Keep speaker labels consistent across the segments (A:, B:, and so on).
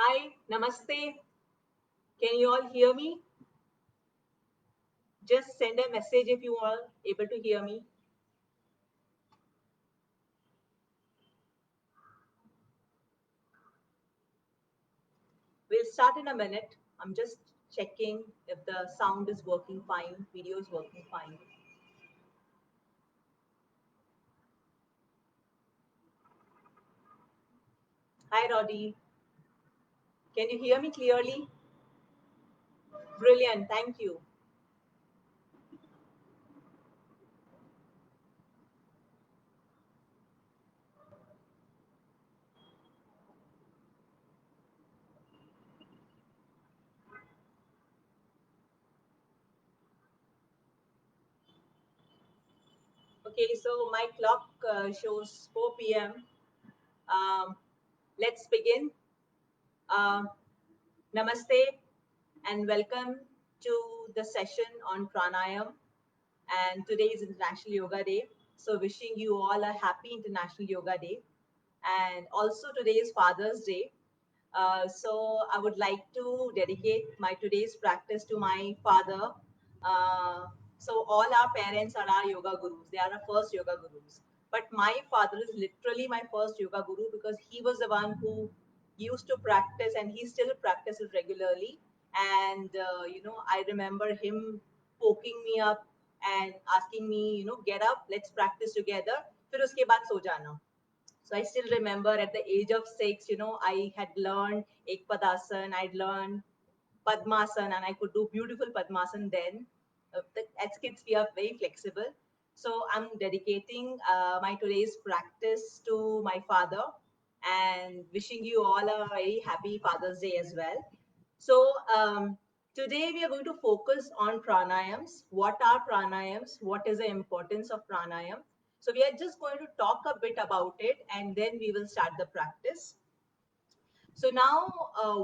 A: Hi, namaste. Can you all hear me? Just send a message if you are able to hear me. We'll start in a minute. I'm just checking if the sound is working fine, video is working fine. Hi, Roddy. Can you hear me clearly? Brilliant. Thank you. Okay, so my clock shows 4 p.m. Um, let's begin. Um, Namaste and welcome to the session on pranayam. And today is International Yoga Day. So, wishing you all a happy International Yoga Day. And also, today is Father's Day. So, I would like to dedicate my today's practice to my father. Uh, so, all our parents are our yoga gurus, they are our first yoga gurus. But my father is literally my first yoga guru because he was the one who used to practice and he still practices regularly. And, I remember him poking me up and asking me, get up, let's practice together. फिर उसके बाद सो जाना. So I still remember at the age of 6, I had learned Ekpadasan, I'd learned Padmasan, and I could do beautiful Padmasan then. As kids, we are very flexible. So I'm dedicating my today's practice to my father and wishing you all a very happy Father's Day as well. So today we are going to focus on pranayams. What are pranayams? What is the importance of pranayam? So we are just going to talk a bit about it and then we will start the practice. So now,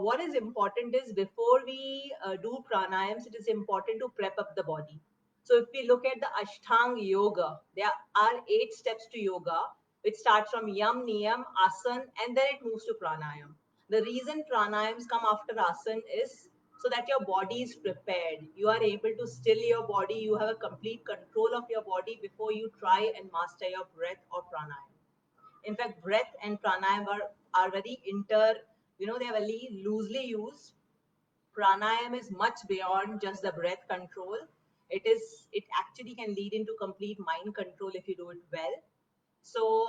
A: what is important is before we do pranayams, it is important to prep up the body. So if we look at the Ashtanga Yoga, there are 8 steps to yoga, which starts from Yam, Niyam, Asan, and then it moves to pranayam. The reason pranayams come after asan is so that your body is prepared. You are able to still your body. You have a complete control of your body before you try and master your breath or pranayam. In fact, breath and pranayam are very they are very loosely used. Pranayam is much beyond just the breath control. It actually can lead into complete mind control if you do it well. So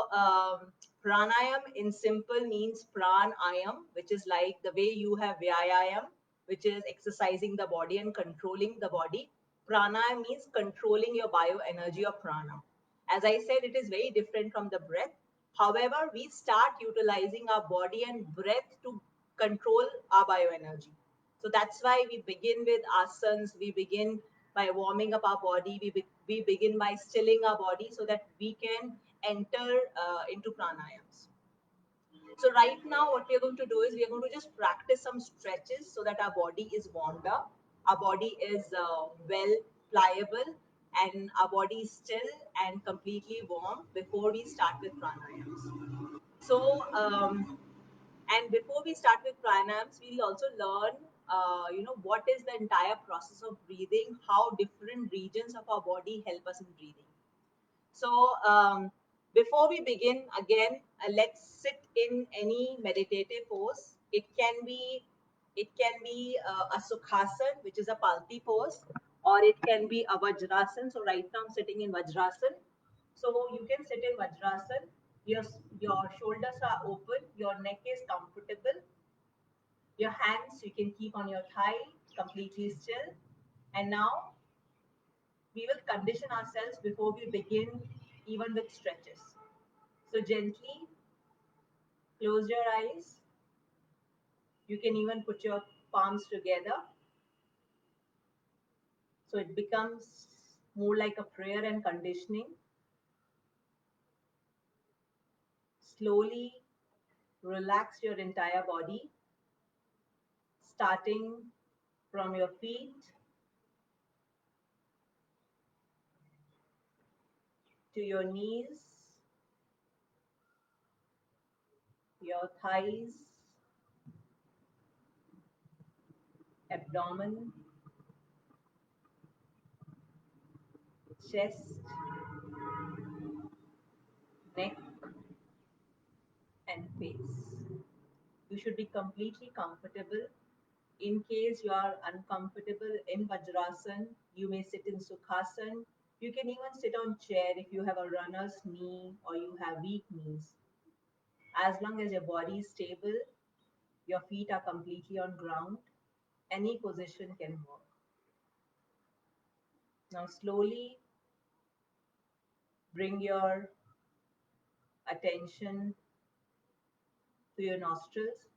A: pranayam in simple means pranayam, which is like the way you have vyayam, which is exercising the body and controlling the body. Pranayam means controlling your bioenergy of prana. As I said, it is very different from the breath. However, we start utilizing our body and breath to control our bioenergy. So that's why we begin with asanas. We begin by warming up our body. We begin by stilling our body so that we can enter into pranayams. So right now, what we are going to do is we are going to just practice some stretches so that our body is warmed up, our body is well pliable, and our body is still and completely warm before we start with pranayams. So, and before we start with pranayams, we'll also learn, what is the entire process of breathing, how different regions of our body help us in breathing. So, before we begin, again, let's sit in any meditative pose. It can be a sukhasana, which is a palpi pose, or it can be a vajrasana. So right now I'm sitting in vajrasana. So you can sit in vajrasana. Your your shoulders are open. Your neck is comfortable. Your hands you can keep on your thigh, completely still. And now we will condition ourselves before we begin, even with stretches. So gently close your eyes. You can even put your palms together. So it becomes more like a prayer and conditioning. Slowly relax your entire body, starting from your feet to your knees, your thighs, abdomen, chest, neck, and face. You should be completely comfortable. In case you are uncomfortable in Vajrasan, you may sit in Sukhasana. You can even sit on chair if you have a runner's knee or you have weak knees. As long as your body is stable, your feet are completely on ground, any position can work. Now slowly bring your attention to your nostrils.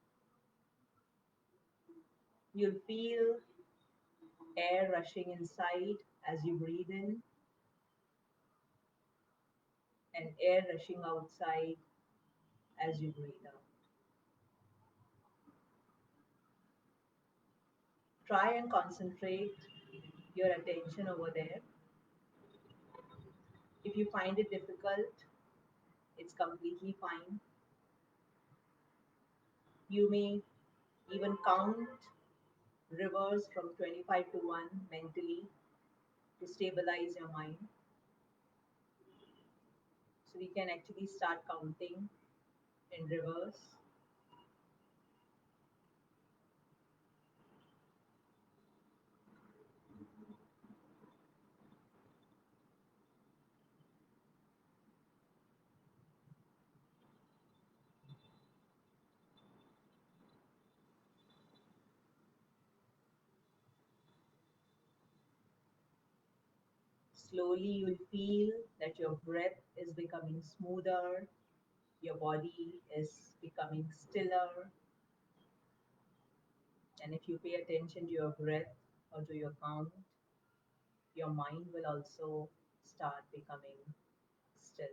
A: You'll feel air rushing inside as you breathe in and air rushing outside as you breathe out. Try and concentrate your attention over there. If you find it difficult, it's completely fine. You may even count reverse from 25 to 1 mentally to stabilize your mind. So we can actually start counting in reverse. Slowly you'll feel that your breath is becoming smoother, your body is becoming stiller, and if you pay attention to your breath or to your count, your mind will also start becoming still.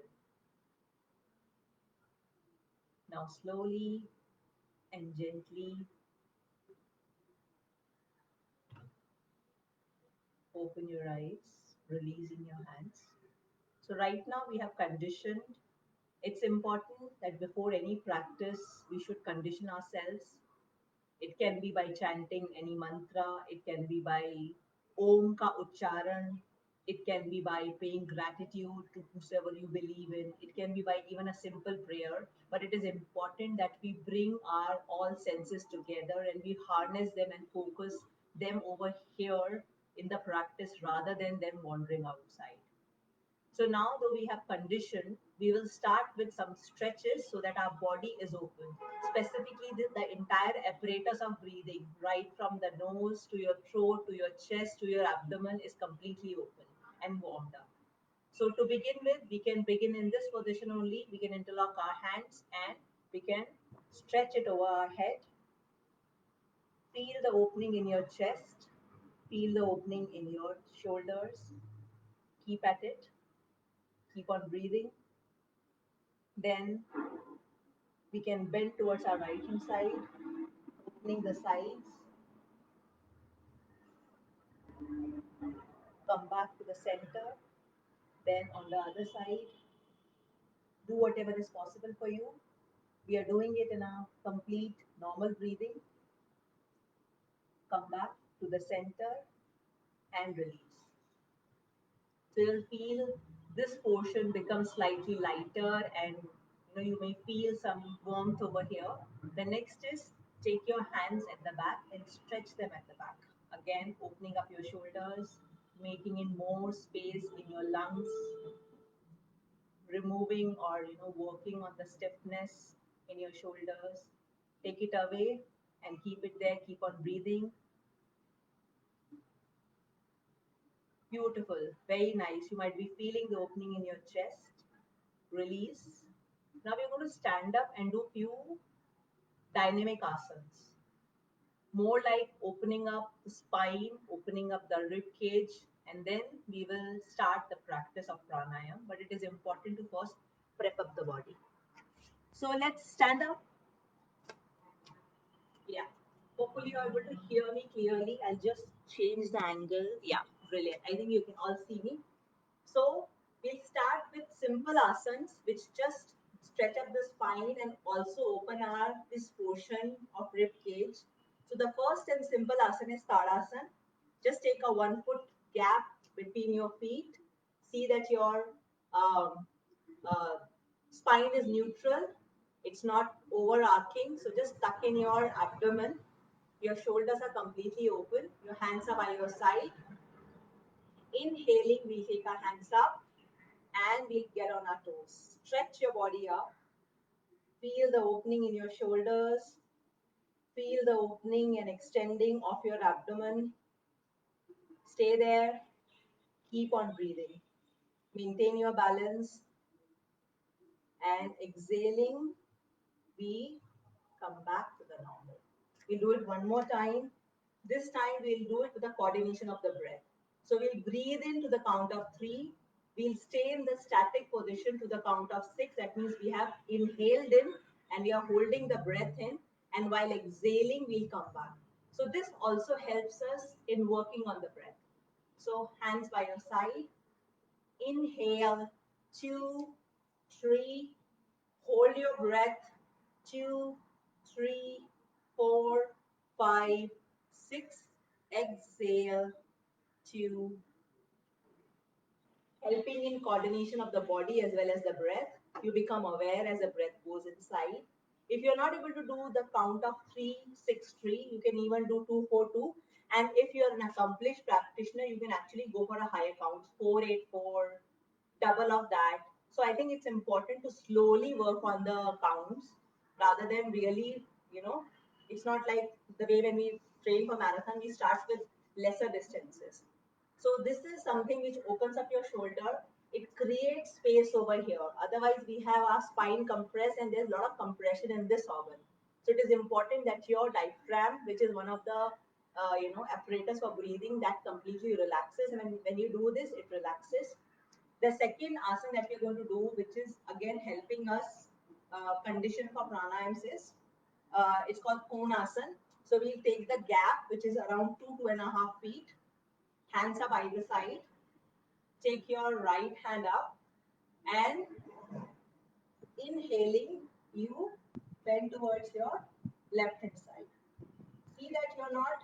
A: Now, slowly and gently open your eyes, releasing your hands. So, right now we have conditioned. It's important that before any practice, we should condition ourselves. It can be by chanting any mantra, it can be by Om ka Ucharan, it can be by paying gratitude to whoever you believe in, it can be by even a simple prayer. But it is important that we bring our all senses together and we harness them and focus them over here in the practice rather than them wandering outside. So now, though we have conditioned, we will start with some stretches so that our body is open. Specifically, the entire apparatus of breathing, right from the nose to your throat, to your chest, to your abdomen, is completely open and warmed up. So to begin with, we can begin in this position only. We can interlock our hands and we can stretch it over our head. Feel the opening in your chest. Feel the opening in your shoulders. Keep at it. Keep on breathing. Then we can bend towards our right hand side, opening the sides, come back to the center, then on the other side, do whatever is possible for you. We are doing it in a complete normal breathing. Come back to the center and release. So you'll feel this portion becomes slightly lighter and you may feel some warmth over here. The next is take your hands at the back and stretch them at the back. Again, opening up your shoulders, making in more space in your lungs, removing or working on the stiffness in your shoulders. Take it away and keep it there. Keep on breathing. Beautiful, very nice. You might be feeling the opening in your chest. Release. Now we're going to stand up and do few dynamic asanas. More like opening up the spine, opening up the rib cage, and then we will start the practice of pranayam. But it is important to first prep up the body. So let's stand up. Yeah. Hopefully you're able to hear me clearly. I'll just change the angle. Yeah, brilliant. I think you can all see me. So we'll start with simple asanas, which just stretch up the spine and also open our this portion of rib cage. So the first and simple asana is Tadasana. Just take a 1 foot gap between your feet. See that your um, uh, spine is neutral. It's not overarching. So just tuck in your abdomen. Your shoulders are completely open. Your hands are by your side. Inhaling, we'll take our hands up and we'll get on our toes. Stretch your body up. Feel the opening in your shoulders. Feel the opening and extending of your abdomen. Stay there. Keep on breathing. Maintain your balance. And exhaling, we come back to the normal. We'll do it one more time. This time we'll do it with the coordination of the breath. So we'll breathe in to the count of 3. We'll stay in the static position to the count of 6. That means we have inhaled in and we are holding the breath in. And while exhaling, we'll come back. So this also helps us in working on the breath. So hands by your side. Inhale, 2, 3. Hold your breath, 2, 3, 4, 5, 6. Exhale, 2. Helping in coordination of the body as well as the breath. You become aware as the breath goes inside. If you're not able to do the count of 3, 6, 3, you can even do 2, 4, 2. And if you're an accomplished practitioner, you can actually go for a higher count, 4, 8, 4, double of that. So I think it's important to slowly work on the counts rather than really, it's not like the way when we train for marathon, we start with lesser distances. So this is something which opens up your shoulder. It creates space over here. Otherwise, we have our spine compressed and there's a lot of compression in this organ. So it is important that your diaphragm, which is one of the apparatus for breathing, that completely relaxes. And when you do this, it relaxes. The second asana that we're going to do, which is again helping us condition for pranayams, is it's called Konasana. So we'll take the gap, which is around 2.5 feet. Hands up either side. Take your right hand up and inhaling, you bend towards your left hand side. See that you're not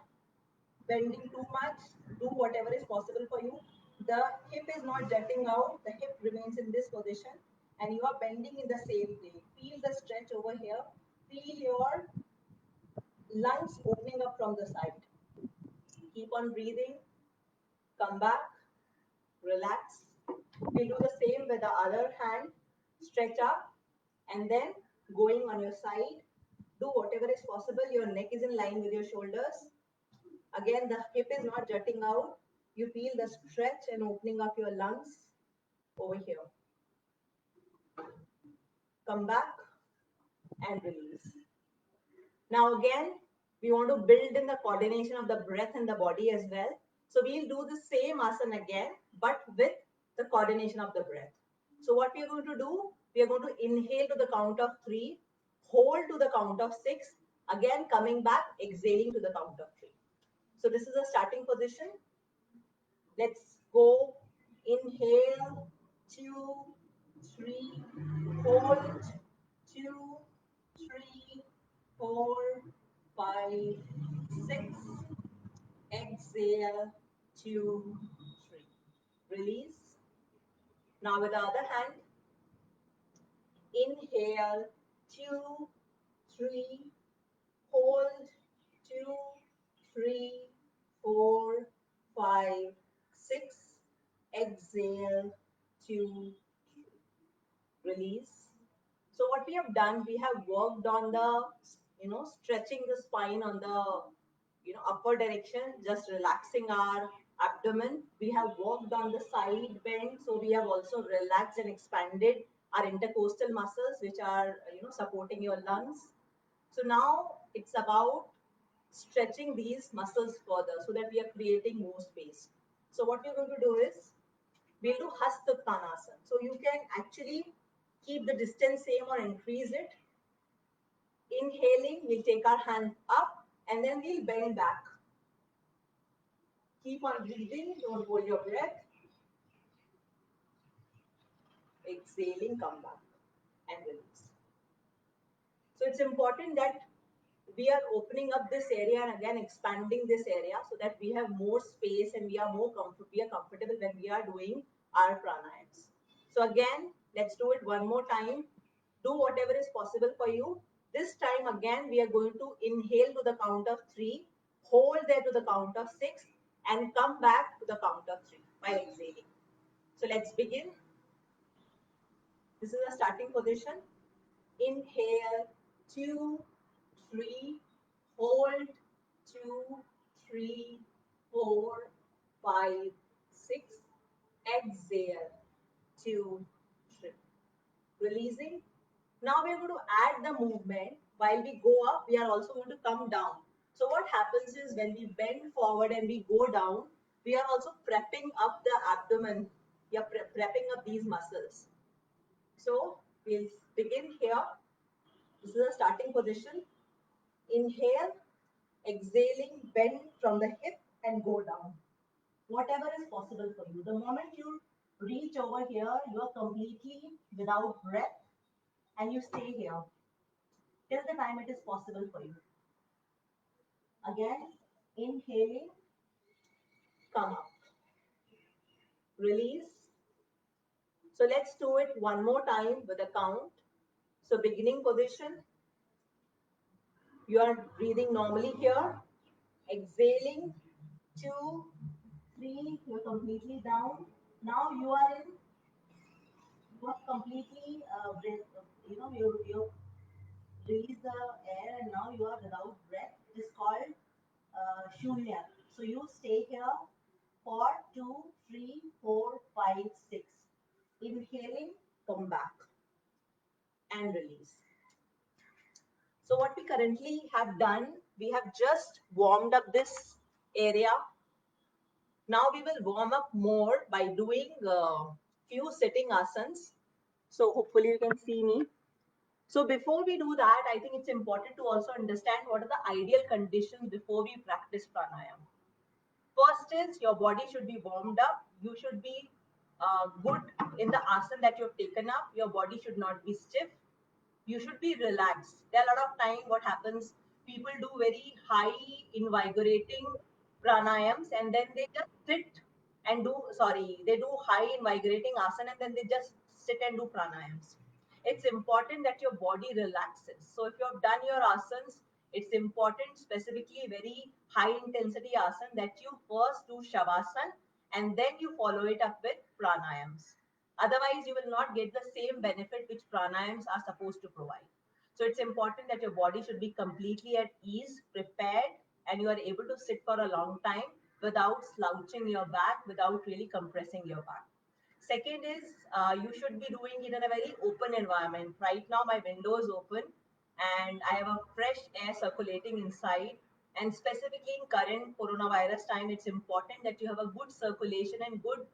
A: bending too much. Do whatever is possible for you. The hip is not jutting out. The hip remains in this position and you are bending in the same way. Feel the stretch over here. Feel your lungs opening up from the side. Keep on breathing. Come back. Relax. We'll do the same with the other hand. Stretch up and then going on your side. Do whatever is possible. Your neck is in line with your shoulders. Again, the hip is not jutting out. You feel the stretch and opening of your lungs over here. Come back and release. Now again, we want to build in the coordination of the breath and the body as well. So we'll do the same asana again, but with the coordination of the breath. So what we are going to do, we are going to inhale to the count of 3, hold to the count of 6, again coming back, exhaling to the count of 3. So this is a starting position. Let's go. Inhale, 2, 3, hold, 2, 3, 4, 5, 6. Exhale, 2, 3. Release. Now with the other hand, inhale, 2, 3, hold, 2, 3, 4, 5, 6. Exhale, 2, 3. Release. So what we have done, we have worked on the, stretching the spine on the, upper direction, just relaxing our abdomen. We have worked on the side bend. So we have also relaxed and expanded our intercostal muscles, which are, supporting your lungs. So now it's about stretching these muscles further so that we are creating more space. So what we're going to do is, we'll do Hastuttanasana. So you can actually keep the distance same or increase it. Inhaling, we'll take our hand up and then we'll bend back. Keep on breathing, don't hold your breath. Exhaling, come back and release. So it's important that we are opening up this area and again expanding this area so that we have more space and we are comfortable when we are doing our pranayams. So again, let's do it one more time. Do whatever is possible for you. This time again, we are going to inhale to the count of 3, hold there to the count of 6, and come back to the count of 3 while exhaling. So let's begin. This is the starting position. Inhale, 2, 3, hold, 2, 3, 4, 5, 6, exhale, 2, 3. Releasing. Now we are going to add the movement. While we go up, we are also going to come down. So what happens is when we bend forward and we go down, we are also prepping up the abdomen. We are prepping up these muscles. So we'll begin here. This is the starting position. Inhale, exhaling, bend from the hip and go down. Whatever is possible for you. The moment you reach over here, you are completely without breath and you stay here till the time it is possible for you. Again, inhaling, come up, release. So let's do it one more time with a count. So beginning position, you are breathing normally here, exhaling, 2, 3, you're completely down. Now you are in, you are completely, you release the air and now you are without breath. It is called shunya. So you stay here for 2, 3, 4, 5, 6. Inhaling, come back and release. So what we currently have done, we have just warmed up this area. Now we will warm up more by doing few sitting asanas. So hopefully you can see me. So before we do that, I think it's important to also understand what are the ideal conditions before we practice pranayama. First is your body should be warmed up. You should be good in the asana that you've taken up. Your body should not be stiff. You should be relaxed. There are a lot of time what happens, people do very high invigorating pranayams and then they just sit and do, they do high invigorating asana and then they just sit and do pranayams. It's important that your body relaxes. So if you have done your asanas, it's important, specifically very high intensity asana, that you first do shavasana and then you follow it up with pranayams. Otherwise, you will not get the same benefit which pranayams are supposed to provide. So it's important that your body should be completely at ease, prepared, and you are able to sit for a long time without slouching your back, without really compressing your back. Second is you should be doing it in a very open environment. Right now, my window is open and I have a fresh air circulating inside. And specifically in current coronavirus time, it's important that you have a good circulation and good,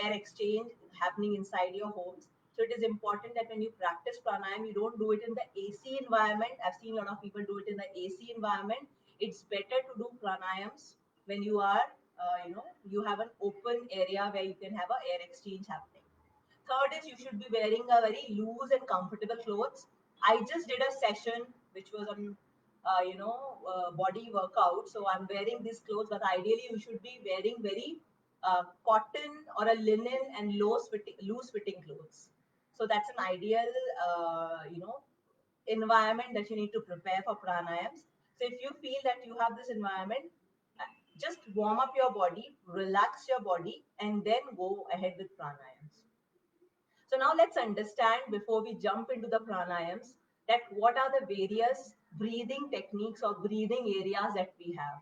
A: air exchange happening inside your homes. So it is important that when you practice pranayam, you don't do it in the AC environment. I've seen a lot of people do it in the AC environment. It's better to do pranayams when you are, you have an open area where you can have a air exchange happening. Third is you should be wearing a very loose and comfortable clothes. I just did a session which was on, body workout. So I'm wearing these clothes, but ideally you should be wearing very cotton or a linen and loose fitting clothes. So that's an ideal, environment that you need to prepare for pranayams. So if you feel that you have this environment, just warm up your body, relax your body, and then go ahead with pranayams. So now let's understand before we jump into the pranayams that what are the various breathing techniques or breathing areas that we have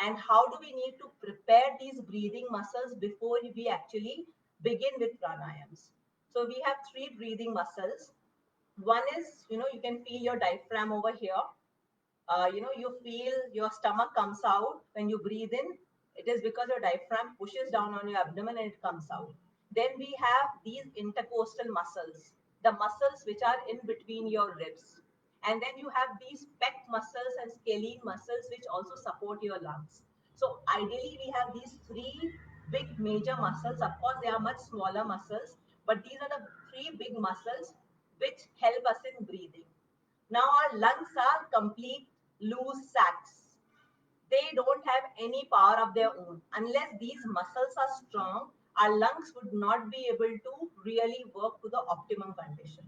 A: and how do we need to prepare these breathing muscles before we actually begin with pranayams. So we have three breathing muscles. One is, you can feel your diaphragm over here. You feel your stomach comes out when you breathe in. It is because your diaphragm pushes down on your abdomen and it comes out. Then we have these intercostal muscles, the muscles which are in between your ribs. And then you have these pec muscles and scalene muscles which also support your lungs. So ideally we have these three big major muscles. Of course, they are much smaller muscles, but these are the three big muscles which help us in breathing. Now our lungs are complete loose sacs. They don't have any power of their own. Unless these muscles are strong, our lungs would not be able to really work to the optimum condition.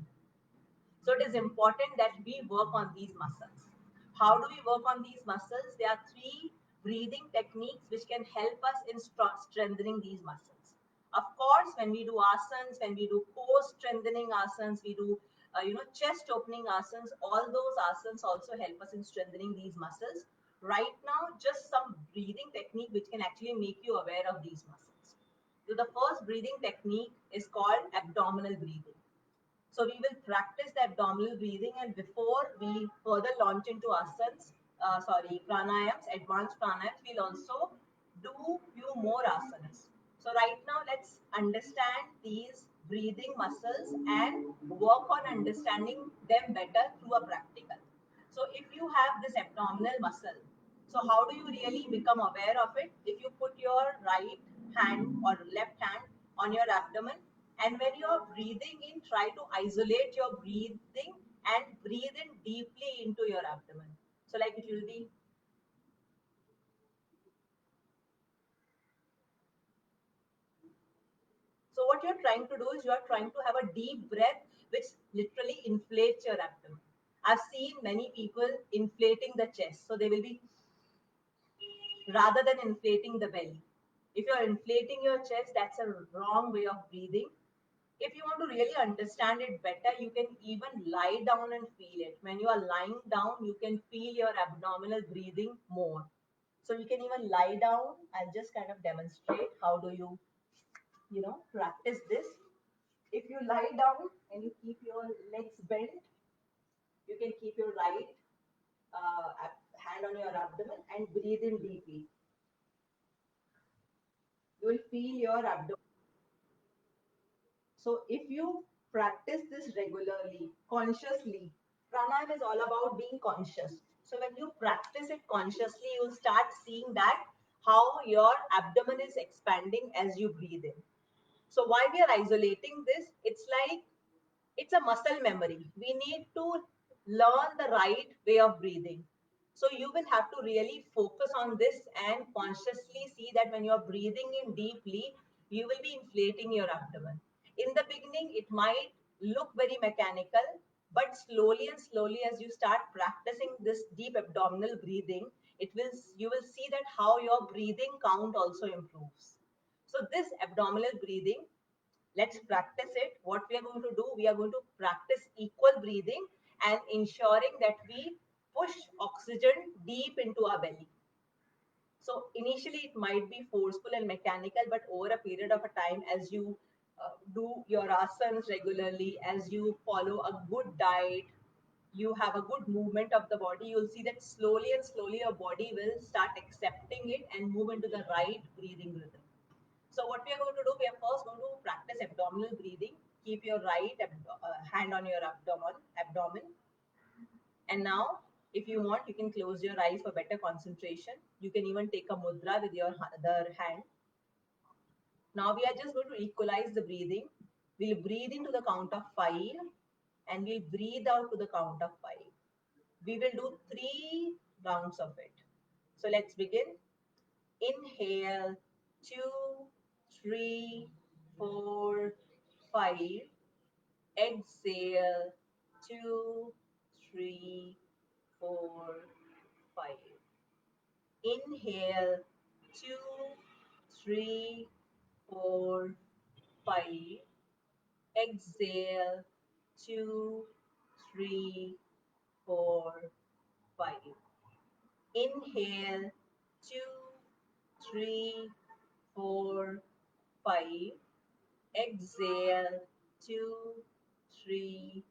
A: So it is important that we work on these muscles. How do we work on these muscles? There are three breathing techniques which can help us in strengthening these muscles. Of course, when we do asanas, when we do core strengthening asanas, we do chest opening asanas. All those asanas also help us in strengthening these muscles. Right now, just some breathing technique which can actually make you aware of these muscles. So the first breathing technique is called abdominal breathing. So we will practice the abdominal breathing, and before we further launch into asanas, pranayams, advanced pranayams, we'll also do few more asanas. So right now, let's understand these breathing muscles and work on understanding them better through a practical. So if you have this abdominal muscle, so how do you really become aware of it? If you put your right hand or left hand on your abdomen, and when you are breathing in, try to isolate your breathing and breathe in deeply into your abdomen. So like it will be. So what you're trying to do is you're trying to have a deep breath which literally inflates your abdomen. I've seen many people inflating the chest. So they will be, rather than inflating the belly. If you're inflating your chest, that's a wrong way of breathing. If you want to really understand it better, you can even lie down and feel it. When you are lying down, you can feel your abdominal breathing more. So you can even lie down. I'll just kind of demonstrate how do you, practice this. If you lie down and you keep your legs bent, you can keep your right hand on your abdomen and breathe in deeply. You will feel your abdomen. So if you practice this regularly, consciously, pranayama is all about being conscious. So when you practice it consciously, you'll start seeing that how your abdomen is expanding as you breathe in. So why we are isolating this? It's like it's a muscle memory. We need to learn the right way of breathing. So you will have to really focus on this and consciously see that when you're breathing in deeply, you will be inflating your abdomen. In the beginning, it might look very mechanical, but slowly and slowly, as you start practicing this deep abdominal breathing, you will see that how your breathing count also improves. So this abdominal breathing, let's practice it. What we are going to do, we are going to practice equal breathing and ensuring that we push oxygen deep into our belly. So initially it might be forceful and mechanical, but over a period of a time, as you do your asanas regularly, as you follow a good diet, you have a good movement of the body, you'll see that slowly and slowly your body will start accepting it and move into the right breathing rhythm. So what we are going to do, we are first going to practice abdominal breathing. Keep your right hand on your abdomen. And now, if you want, you can close your eyes for better concentration. You can even take a mudra with your other hand. Now we are just going to equalize the breathing. We'll breathe into the count of 5 and we'll breathe out to the count of 5. We will do 3 rounds of it. So let's begin. Inhale, 2, 3, 4, 5. Exhale, 2, 3, 4, 5. Inhale, 2, 3, 4, 5. Exhale, 2, 3, 4, 5. Inhale, 2, 3, 4, 5. Exhale, 2, 3,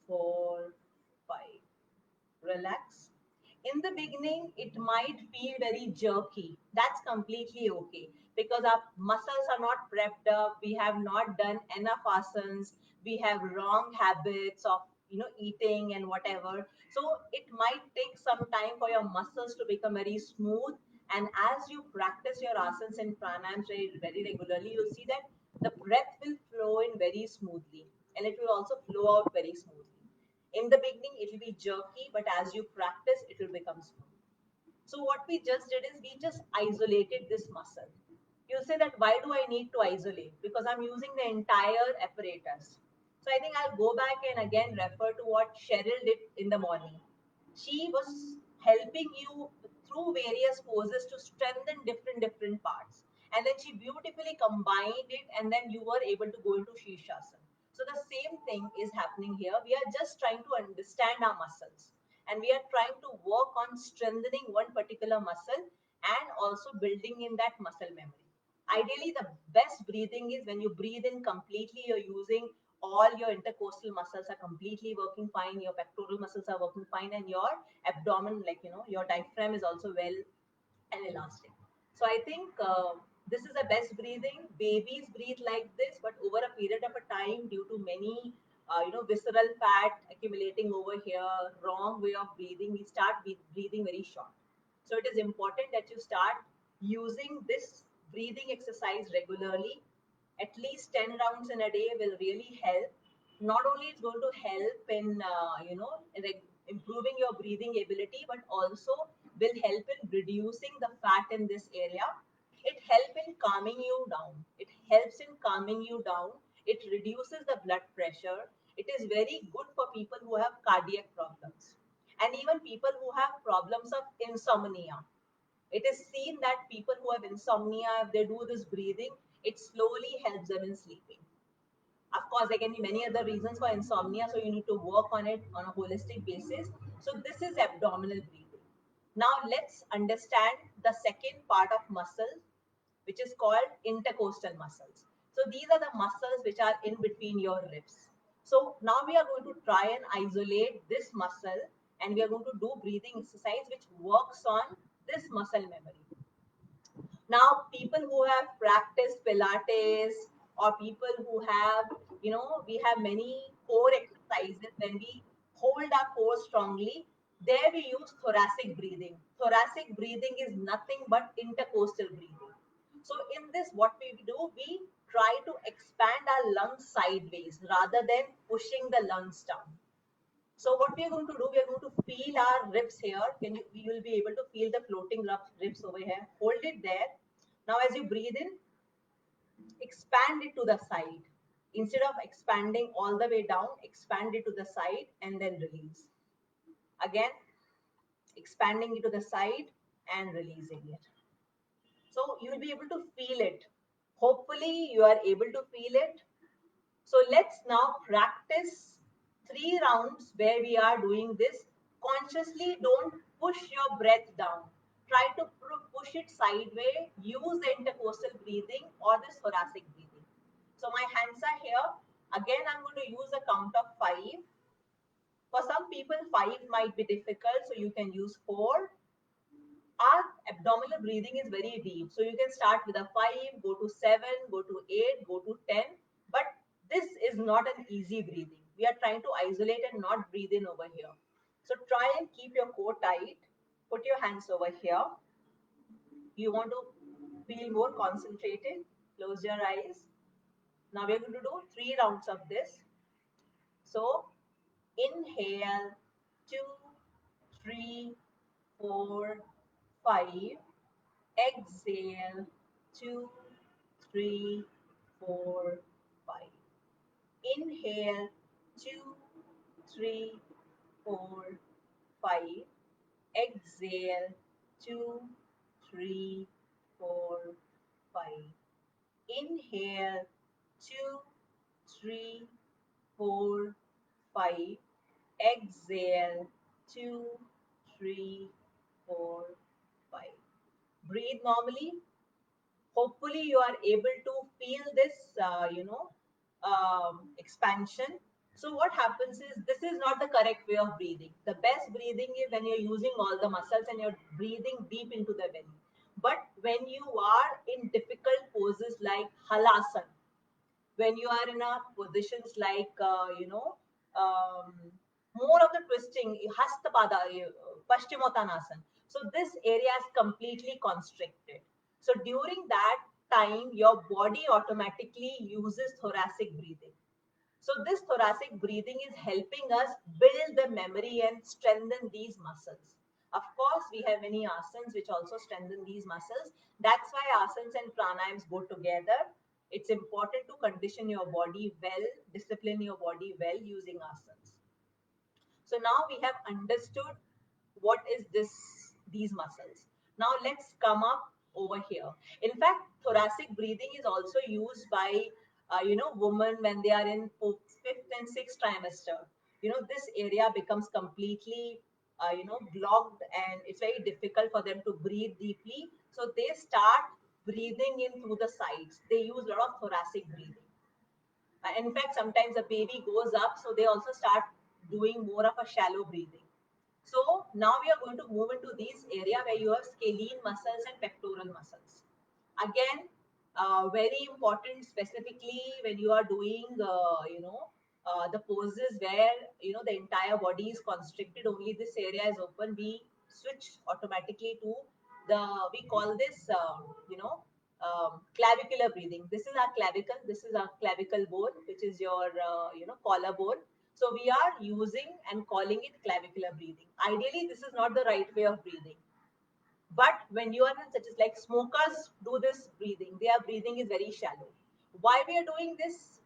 A: 4, 5. Relax. In the beginning, it might feel very jerky. That's completely okay because our muscles are not prepped up. We have not done enough asanas. We have wrong habits of eating and whatever. So it might take some time for your muscles to become very smooth. And as you practice your asanas and pranayams very regularly, you'll see that the breath will flow in very smoothly and it will also flow out very smoothly. In the beginning, it will be jerky, but as you practice, it will become smooth. So what we just did is we just isolated this muscle. You say that why do I need to isolate? Because I'm using the entire apparatus. So I think I'll go back and again refer to what Cheryl did in the morning. She was helping you through various poses to strengthen different parts. And then she beautifully combined it, and then you were able to go into Shirshasana. So the same thing is happening here. We are just trying to understand our muscles, and we are trying to work on strengthening one particular muscle and also building in that muscle memory. Ideally, the best breathing is when you breathe in completely, you're using all your intercostal muscles are completely working fine, your pectoral muscles are working fine, and your abdomen, like, your diaphragm is also well and elastic. So I think this is the best breathing. Babies breathe like this, but over a period of a time, due to many visceral fat accumulating over here, wrong way of breathing, we start breathing very short. So it is important that you start using this breathing exercise regularly. At least 10 rounds in a day will really help. Not only it's going to help in improving your breathing ability, but also will help in reducing the fat in this area. It helps in calming you down. It helps in calming you down. It reduces the blood pressure. It is very good for people who have cardiac problems and even people who have problems of insomnia. It is seen that people who have insomnia, if they do this breathing, it slowly helps them in sleeping. Of course, there can be many other reasons for insomnia, so you need to work on it on a holistic basis. So this is abdominal breathing. Now let's understand the second part of muscle, which is called intercostal muscles. So these are the muscles which are in between your ribs. So now we are going to try and isolate this muscle, and we are going to do breathing exercise which works on this muscle memory. Now, people who have practiced Pilates or people who have, we have many core exercises when we hold our core strongly. There we use thoracic breathing. Thoracic breathing is nothing but intercostal breathing. So in this, what we do, we try to expand our lungs sideways rather than pushing the lungs down. So what we are going to do, we are going to feel our ribs here. You will be able to feel the floating ribs over here. Hold it there. Now as you breathe in, expand it to the side. Instead of expanding all the way down, expand it to the side and then release. Again, expanding it to the side and releasing it. So you will be able to feel it. Hopefully you are able to feel it. So let's now practice 3 rounds where we are doing this. Consciously don't push your breath down. Try to push it sideways. Use the intercostal breathing or the thoracic breathing. So my hands are here. Again, I'm going to use a count of 5. For some people, 5 might be difficult, so you can use 4. Our abdominal breathing is very deep. So you can start with a 5, go to 7, go to 8, go to 10. But this is not an easy breathing. We are trying to isolate and not breathe in over here. So try and keep your core tight. Put your hands over here. You want to feel more concentrated. Close your eyes. Now we are going to do 3 rounds of this. So inhale, 2, 3, 4, 5. Exhale, 2, 3, 4, 5. Inhale, 2, 3, 4, 5. Exhale, 2, 3, 4, 5. Inhale, 2, 3, 4, 5. Exhale, 2, 3, 4, 5. Breathe normally. Hopefully you are able to feel this expansion. So what happens is, this is not the correct way of breathing. The best breathing is when you're using all the muscles and you're breathing deep into the belly. But when you are in difficult poses like halasana, when you are in a positions like more of the twisting, hastapada, paschimottanasana, so this area is completely constricted. So during that time your body automatically uses thoracic breathing. So this thoracic breathing is helping us build the memory and strengthen these muscles. Of course, we have many asanas which also strengthen these muscles. That's why asanas and pranayams go together. It's important to condition your body well, discipline your body well using asanas. So now we have understood what is these muscles. Now let's come up over here. In fact, thoracic breathing is also used by women when they are in fifth and sixth trimester. This area becomes completely blocked, and it's very difficult for them to breathe deeply. So they start breathing in through the sides. They use a lot of thoracic breathing. In fact, sometimes the baby goes up, so they also start doing more of a shallow breathing. So now we are going to move into this area where you have scalene muscles and pectoral muscles. Again, very important specifically when you are doing, the poses where, the entire body is constricted, only this area is open. We switch automatically to we call this, clavicular breathing. This is our clavicle. This is our clavicle bone, which is your, collarbone. So we are using and calling it clavicular breathing. Ideally, this is not the right way of breathing. But when you are in such as like smokers do this breathing, their breathing is very shallow. Why we are doing this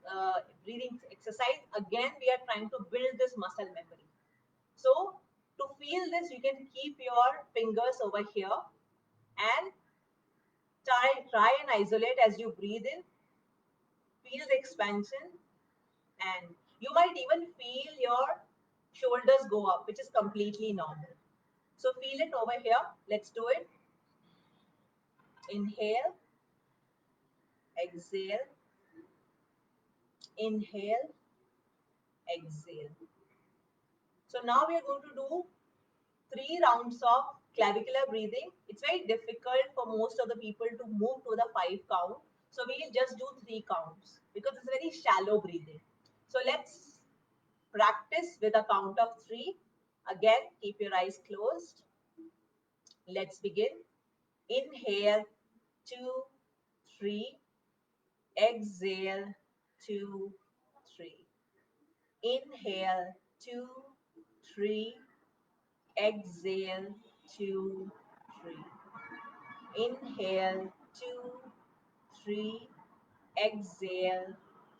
A: breathing exercise? Again, we are trying to build this muscle memory. So to feel this, you can keep your fingers over here and try and isolate as you breathe in. Feel the expansion, and you might even feel your shoulders go up, which is completely normal. So feel it over here. Let's do it. Inhale, exhale, inhale, exhale. So now we are going to do 3 rounds of clavicular breathing. It's very difficult for most of the people to move to the 5 count. So we'll just do 3 counts because it's very shallow breathing. So let's practice with a count of 3. Again, keep your eyes closed. Let's begin. Inhale, 2, 3. Exhale, 2, 3. Inhale, 2, 3. Exhale, 2, 3. Inhale, 2, 3. Exhale,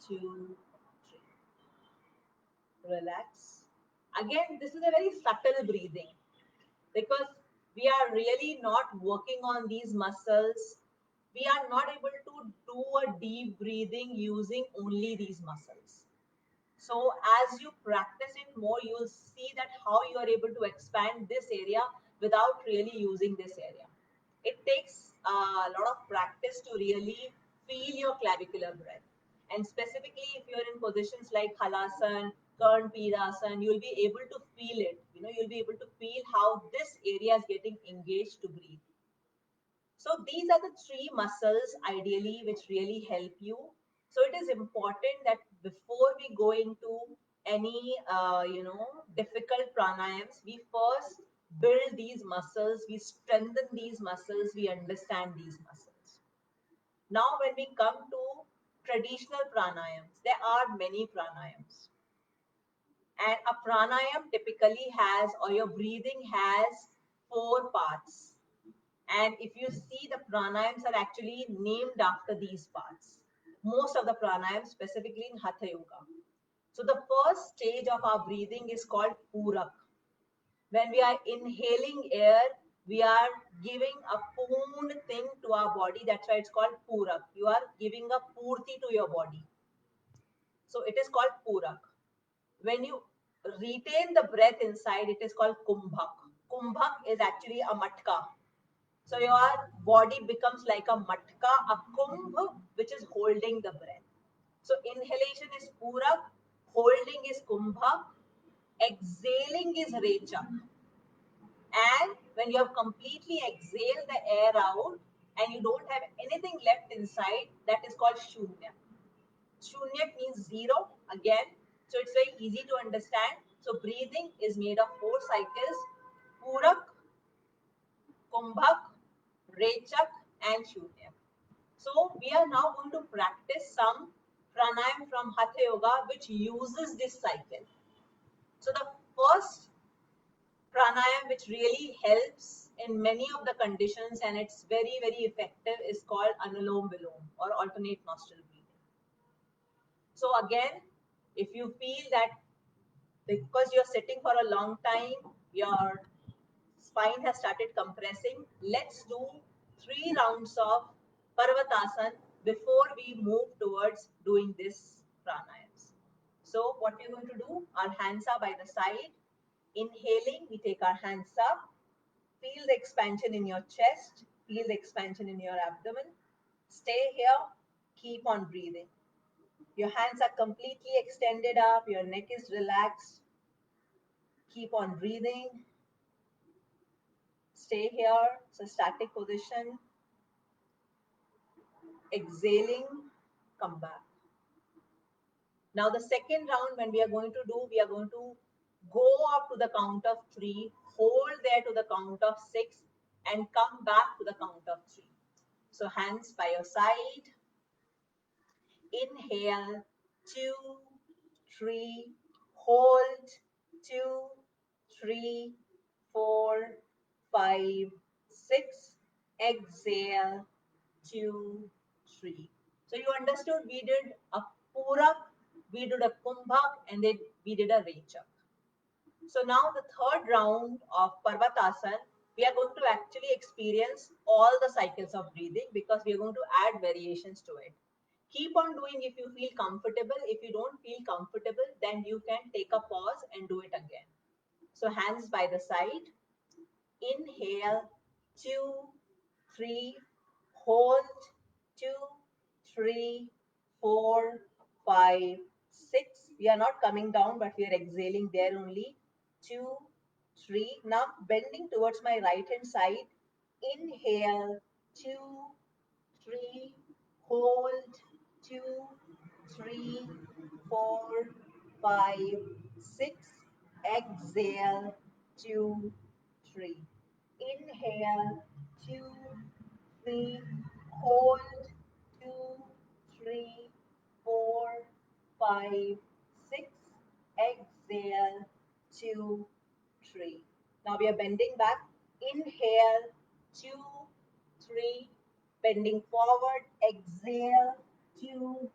A: 2, 3. Relax. Again, this is a very subtle breathing because we are really not working on these muscles. We are not able to do a deep breathing using only these muscles. So as you practice it more, you'll see that how you are able to expand this area without really using this area. It takes a lot of practice to really feel your clavicular breath. And specifically, if you're in positions like Halasan, Karn Pirasan, you'll be able to feel it. You'll be able to feel how this area is getting engaged to breathe. So these are the 3 muscles ideally which really help you. So it is important that before we go into any difficult pranayams, we first build these muscles, we strengthen these muscles, we understand these muscles. Now when we come to traditional pranayams, there are many pranayams. And a pranayam typically has, or your breathing has 4 parts. And if you see, the pranayams are actually named after these parts. Most of the pranayams, specifically in Hatha Yoga. So the first stage of our breathing is called Purak. When we are inhaling air, we are giving a poon thing to our body. That's why it's called Purak. You are giving a purti to your body. So it is called Purak. When you retain the breath inside, it is called Kumbhak. Kumbhak is actually a matka. So your body becomes like a matka, a kumbh, which is holding the breath. So inhalation is purak, holding is kumbha, exhaling is rechak. And when you have completely exhaled the air out and you don't have anything left inside, that is called shunya. Shunya means zero again. So it's very easy to understand. So breathing is made of 4 cycles: purak, kumbhak, rechak, and shunya. So we are now going to practice some pranayam from Hatha Yoga which uses this cycle. So the first pranayam which really helps in many of the conditions and it's very, very effective is called Anulom Vilom or alternate nostril breathing. So again, if you feel that because you're sitting for a long time, your spine has started compressing, let's do 3 rounds of Parvatasana before we move towards doing this pranayams. So what we're going to do, our hands are by the side. Inhaling, we take our hands up. Feel the expansion in your chest. Feel the expansion in your abdomen. Stay here. Keep on breathing. Your hands are completely extended up. Your neck is relaxed. Keep on breathing. Stay here. It's a static position. Exhaling. Come back. Now the second round when we are going to do, we are going to go up to the count of 3, hold there to the count of 6 and come back to the count of 3. So hands by your side. Inhale, 2, 3, hold, 2, 3, 4, 5, 6. Exhale, 2, 3. So you understood we did a Purak, we did a Kumbhak, and then we did a Rechak. So now the third round of Parvatasana, we are going to actually experience all the cycles of breathing because we are going to add variations to it. Keep on doing if you feel comfortable. If you don't feel comfortable, then you can take a pause and do it again. So hands by the side. Inhale, 2, 3, hold, 2, 3, 4, 5, 6. We are not coming down, but we are exhaling there only. 2, 3. Now bending towards my right hand side. Inhale, 2, 3, hold, 2, 3, 4, 5, 6. Exhale, 2, 3. Inhale, 2, 3, hold, 2, 3, 4, 5, 6. Exhale, 2, 3. Now we are bending back. Inhale, 2, 3, bending forward. Exhale, 2,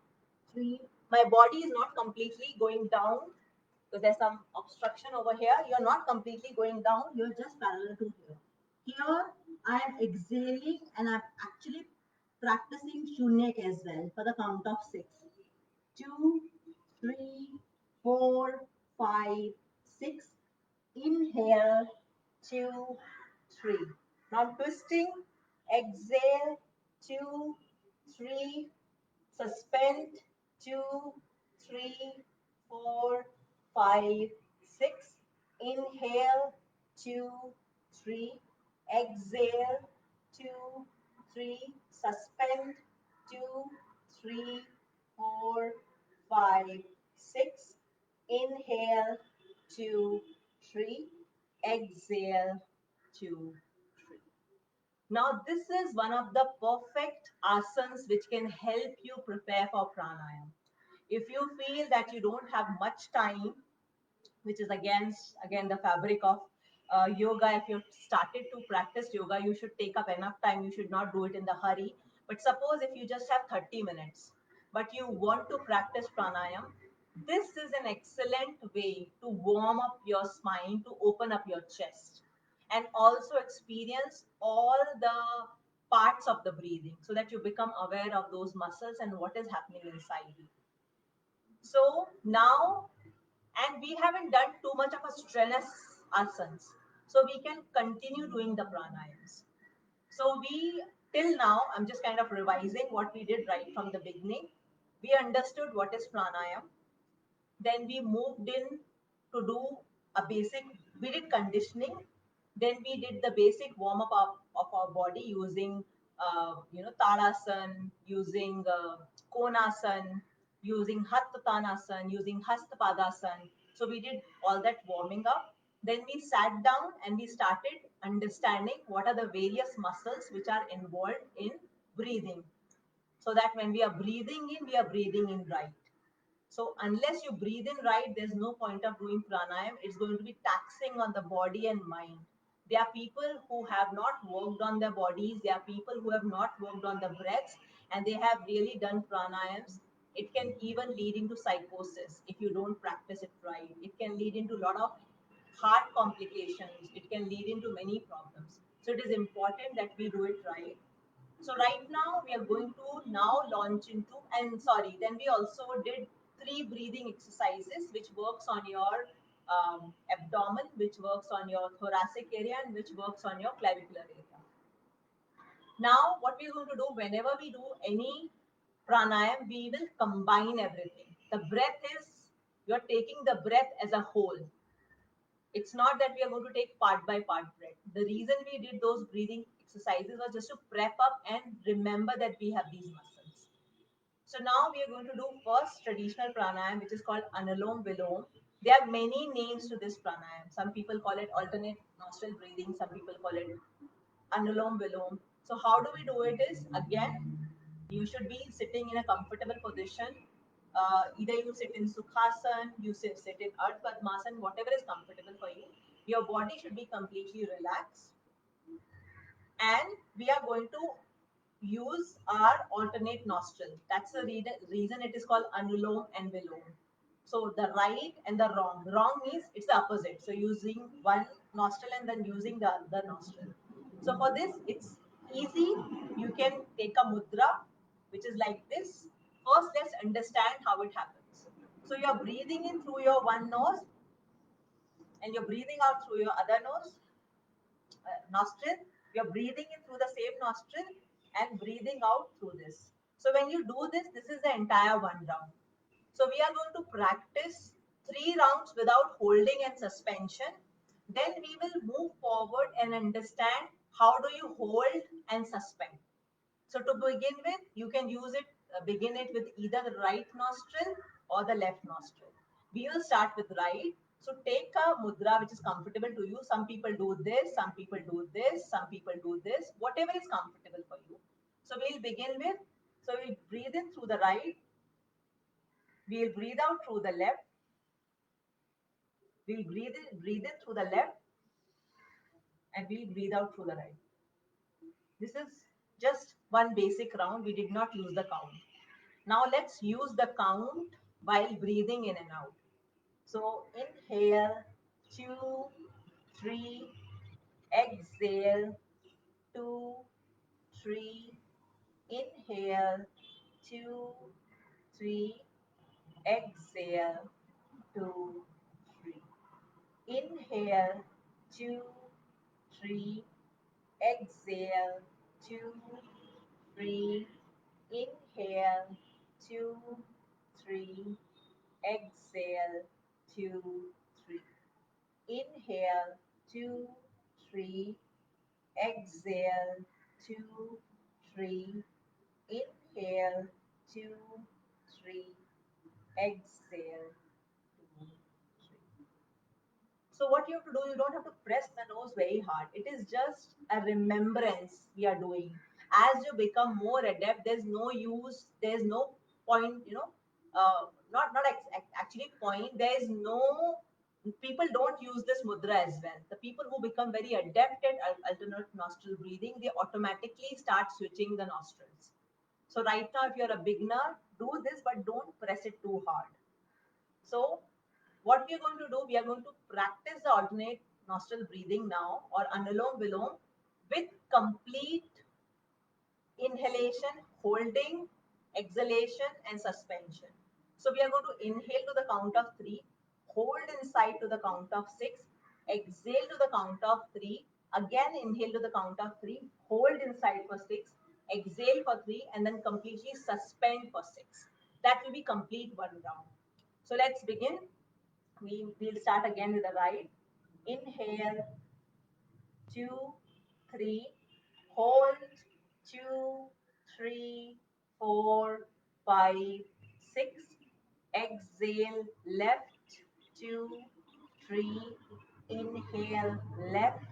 A: 3. My body is not completely going down because there's some obstruction over here. You're not completely going down, you're just parallel to here. Here, I am exhaling and I'm actually practicing Shunyak as well for the count of 6. 2, 3, 4, 5, 6. Inhale, 2, 3. Now twisting, exhale, 2, 3, suspend, 2, 3, 4, 5, 6. Inhale, 2, 3. Exhale, 2, 3. Suspend, 2, 3, 4, 5, 6. Inhale, 2, 3. Exhale, 2, 3. Now, this is one of the perfect asanas which can help you prepare for pranayama. If you feel that you don't have much time, which is again the fabric of yoga, if you've started to practice yoga, you should take up enough time. You should not do it in the hurry. But suppose if you just have 30 minutes, but you want to practice pranayama, this is an excellent way to warm up your spine, to open up your chest, and also experience all the parts of the breathing so that you become aware of those muscles and what is happening inside you. So now, and we haven't done too much of a strenuous asanas, so we can continue doing the pranayams. So we, till now, I'm just kind of revising what we did right from the beginning. We understood what is pranayam. Then we moved in to do a basic, we did conditioning. Then we did the basic warm up of our body using, Tadasan, using Konasan, using Hattanasana, using Hastapadasan. So we did all that warming up. Then we sat down and we started understanding what are the various muscles which are involved in breathing. so that when we are breathing in, we are breathing in right. So unless you breathe in right, there's no point of doing pranayam. It's going to be taxing on the body and mind. There are people who have not worked on their bodies. There are people who have not worked on the breaths, and they have really done pranayams. It can even lead into psychosis if you don't practice it right. It can lead into a lot of heart complications. It can lead into many problems. So it is important that we do it right. So right now we are going to now launch into, and sorry, then we also did 3 breathing exercises which works on your abdomen, which works on your thoracic area, and which works on your clavicular area. Now what we are going to do whenever we do any pranayam, we will combine everything. The breath is, you're taking the breath as a whole. It's not that we are going to take part by part breath. The reason we did those breathing exercises was just to prep up and remember that we have these muscles. So now we are going to do first traditional pranayam, which is called Anulom Vilom. There are many names to this pranayam. Some people call it alternate nostril breathing. Some people call it Anulom Vilom. So how do we do it is, again, you should be sitting in a comfortable position. Either you sit in Sukhasana, you sit in Ardha Padmasana, whatever is comfortable for you. Your body should be completely relaxed. And we are going to use our alternate nostril. That's the reason it is called Anulom and Vilom. So the right and the wrong. Wrong means it's the opposite. So using one nostril and then using the other nostril. So for this, it's easy. You can take a mudra, which is like this. First, let's understand how it happens. So you're breathing in through your one nose and you're breathing out through your other nostril. You're breathing in through the same nostril and breathing out through this. So when you do this, this is the entire one round. So we are going to practice 3 rounds without holding and suspension. Then we will move forward and understand how do you hold and suspend. So to begin with, you can use it, begin it with either the right nostril or the left nostril. We will start with right. So take a mudra which is comfortable to you. Some people do this, some people do this, some people do this, whatever is comfortable for you. So we'll begin with, so we'll breathe in through the right, we'll breathe out through the left, we'll breathe in through the left, and we'll breathe out through the right. This is just one basic round. We did not use the count. Now let's use the count while breathing in and out. So inhale, 2, 3, exhale, 2, 3, inhale, 2, 3, exhale, 2, 3. Inhale, 2, 3, exhale, 2, 3, inhale, 2, 3, exhale, 2, 3. Inhale, 2, 3, exhale, 2, 3, inhale, 2, 3, exhale, 2, 3. So what you have to do, you don't have to press the nose very hard. It is just a remembrance we are doing. As you become more adept, there's no use, there's no point, actually point. There is no, people don't use this mudra as well. The people who become very adept at alternate nostril breathing, they automatically start switching the nostrils. So right now, if you're a beginner, do this, but don't press it too hard. So what we are going to do, we are going to practice the alternate nostril breathing now, or Anulom Vilom, with complete inhalation, holding, exhalation, and suspension. So we are going to inhale to the count of 3, hold inside to the count of 6, exhale to the count of 3, again inhale to the count of 3, hold inside for 6, exhale for 3, and then completely suspend for 6. That will be complete one round. So let's begin. We'll start again with the right. Inhale, 2, 3, hold, 2, 3, 4, 5, 6, exhale, left, 2, 3, inhale, left,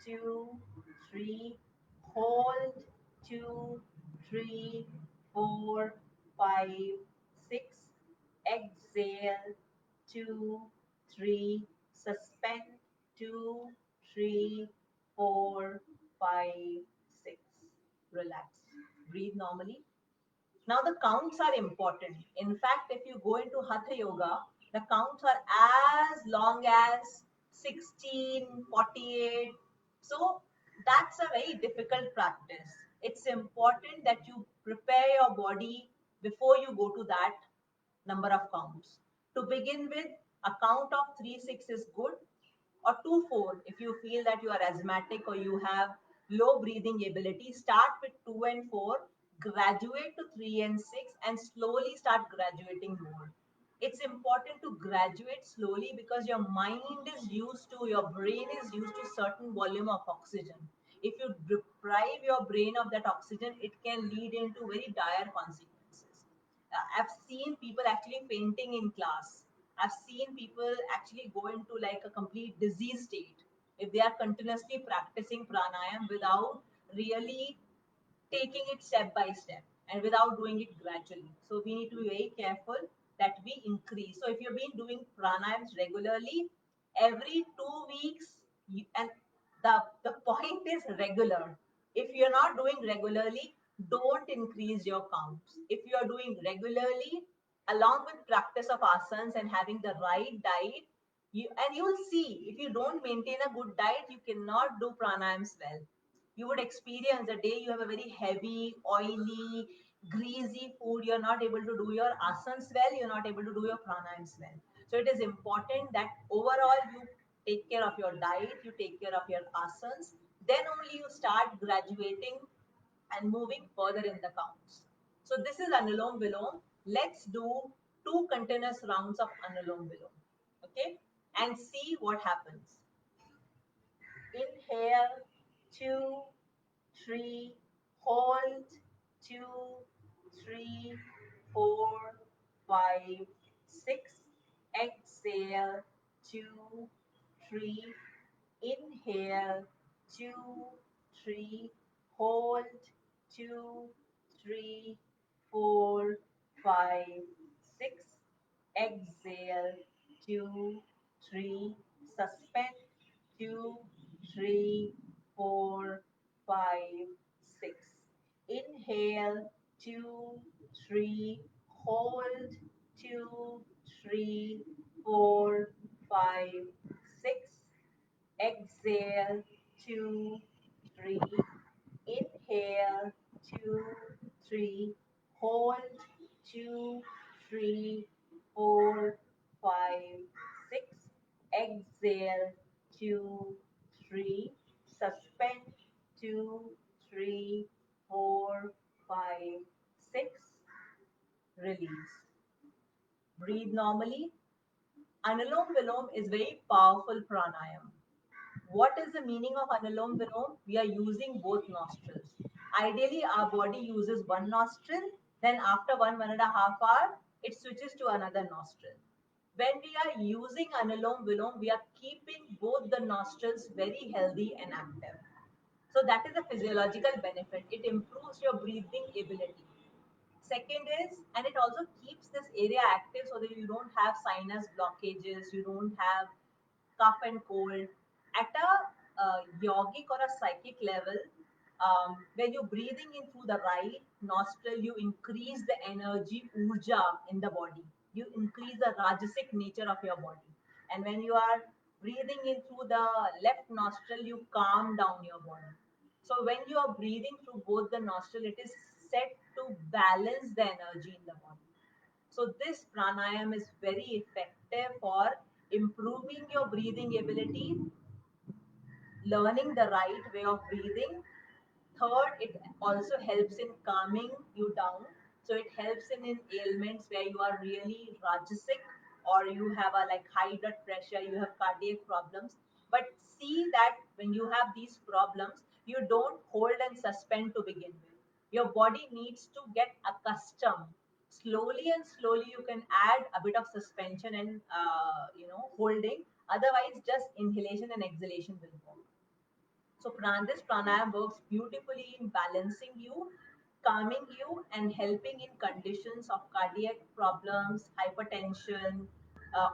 A: 2, 3, hold, 2, 3, 4, 5, 6. Exhale, 2, 3. Suspend, 2, 3, 4, 5, 6. Relax. Breathe normally. Now the counts are important. In fact, if you go into Hatha Yoga, the counts are as long as 16, 48. So that's a very difficult practice. It's important that you prepare your body before you go to that number of counts. To begin with, a count of 3, 6 is good, or 2, 4. If you feel that you are asthmatic or you have low breathing ability, start with 2 and 4, graduate to 3 and 6, and slowly start graduating more. It's important to graduate slowly because your mind is used to, your brain is used to certain volume of oxygen. If you deprive your brain of that oxygen, it can lead into very dire consequences. I've seen people actually fainting in class. I've seen people actually go into like a complete disease state if they are continuously practicing pranayam without really taking it step by step and without doing it gradually. So we need to be very careful that we increase. So if you've been doing pranayams regularly, every 2 weeks, and the point is regular. If you're not doing regularly, don't increase your counts. If you're doing regularly, along with practice of asanas and having the right diet, you'll see if you don't maintain a good diet, you cannot do pranayams well. You would experience the day you have a very heavy, oily, greasy food, you're not able to do your asanas well, you're not able to do your pranayams well. So it is important that overall you take care of your diet, you take care of your asanas, then only you start graduating and moving further in the counts. So this is Anulom Vilom. Let's do 2 continuous rounds of Anulom Vilom. Okay? And see what happens. Inhale, 2, 3, hold, 2, 3, 4, 5, 6. Exhale, 2, 3. Inhale, 2, 3. Hold, 2, 3, 4, 5, 6. Exhale, 2, 3. Suspend, 2, 3, 4, 5, 6. Inhale, 2, 3. Hold, 2, 3, 4, 5, 6. Exhale, 2, 3. Inhale, 2, 3. Hold, 2, 3, 4, 5, 6. Exhale, 2, 3. Suspend, 2, 3, 4, 5, 6. Release. Breathe normally. Anulom Vilom is very powerful pranayam. What is the meaning of Anulom Vilom? We are using both nostrils. Ideally, our body uses one nostril, then after 1.5 hours, it switches to another nostril. When we are using Anulom Vilom, we are keeping both the nostrils very healthy and active. So that is a physiological benefit. It improves your breathing ability. Second is, and it also keeps this area active so that you don't have sinus blockages, you don't have cough and cold. At a yogic or a psychic level, when you're breathing in through the right nostril, you increase the energy, urja in the body. You increase the rajasic nature of your body. And when you are breathing in through the left nostril, you calm down your body. So when you are breathing through both the nostril, it is set to balance the energy in the body. So this pranayam is very effective for improving your breathing ability, learning the right way of breathing. Third, it also helps in calming you down. So it helps in ailments where you are really rajasic or you have a like high blood pressure, you have cardiac problems. But see that when you have these problems, you don't hold and suspend to begin with. Your body needs to get accustomed. Slowly and slowly, you can add a bit of suspension and holding. Otherwise, just inhalation and exhalation will work. So this pranayam works beautifully in balancing you, calming you and helping in conditions of cardiac problems, hypertension.